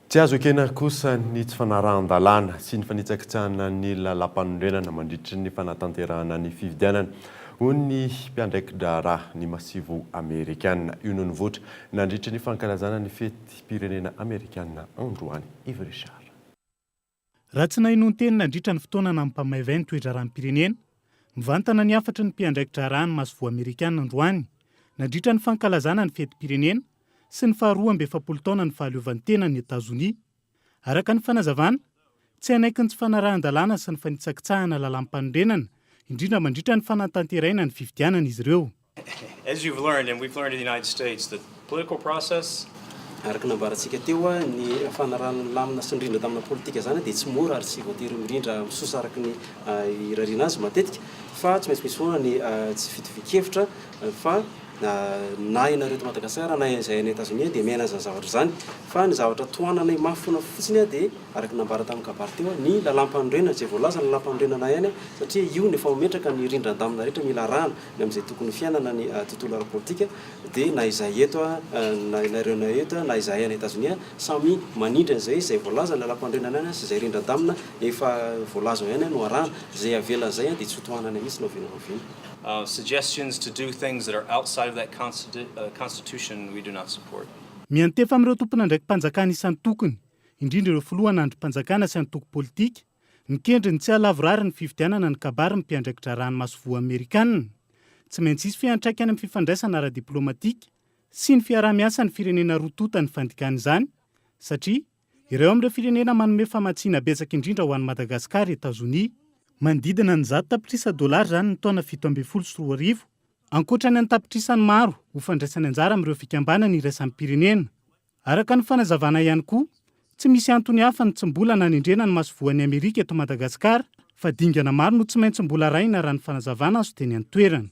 Tsy azo ekena kosa ny tsy fanarahan-dalàna sy ny fanitsakitsahana ny lalam-panondrenana mandritry ny fanatanterahana ny fifidianana hoy ny mpiandraikitra raha ny masivo amerikanina. Io no nivoatra nandritry ny fankalazana ny fety pirenena amerikanina androany. Ivo Richard. Raha tsy naino ny teny nandritra ny fotoana nampamaivay ny toetra ranom-pirenena, mivantana ny afatra ny mpiandraikitra raha ny masivo amerikanina androany nandritra ny fankalazana ny fety pirenena sy ny faharoa amby efapolo taona ny fahaleovantena ny Etazonia. Araka ny fanazavana, tsy anaiky ny tsy fanarahan-dalàna sy ny fanitsakitsahana lalam-panondrenana, indrindra mandritra ny fanatanterahana ny fifidianana izy ireo. As you've learned, and we've learned in the United States, the political process. Araka nambarantsika teo ny fanarahana lamina sy indrindra tamina politika zany dia tsy mora ary tsy voatery mirindra misosa araka ny irariana azy matetika, fa tsy maintsy misy foana ny tsy fitovi-kevitra fa na ianareo eto Madagasikara na izay any Etazonia dia miaina zany zavatra zany, fa ny zavatra toanana mafy fotsiny dia araka nambara tamin'ny kabary teo ny lalam-panondrenana izay voalaza ny lalam-panondrenana ihany, satria io ny efa mametraka ny rindran-damina rehetra mila arahana ny amin'izay tokony fiainana ny tontolo ara-politika, dia na izay eto na ianareo eto na izay any Etazonia samy manindra izay voalaza ny lalam-panondrenana ihany sy izay rindran-damina efa voalaza ihany no arahana, izay avela izay dia tsy toanana mihitsy no vinavina. Suggestions to do things that are outside of that constitution we do not support. Miantefa amin'ireo tompona ndraiky mpanjakana isan'ny tokony, indrindra ireo filohan androm-panjakana sy antoko politika, nikendry ny tsy halavorary ny fifidianana ny kabary ny mpiandraikitra raha ny masivo amerikanina. Tsy maintsy isy fiantraikany amin'ny fifandraisana ara-diplomatika sy ny fiaraha-miasa ny firenena rotota ny fandikana izany, satria ireo amin'ireo firenena manome famatsiana betsaka indrindra ho an'ny Madagasikara, Etazonia. Mandidina ny $100 zany ny taona 7.4 ankoatra ny tapitrisany maro ho fandraisany anjara amin'ireo fikambanana iraisam pirenena. Araka ny fanazavana ihany koa, tsy misy antony hafa ny tsy mbola nanendrena ny masivoan'ny Amerika eto Madagasikara, fa dingana maro no tsy maintsy mbola raina raha ny fanazavana azo teny an-toerana.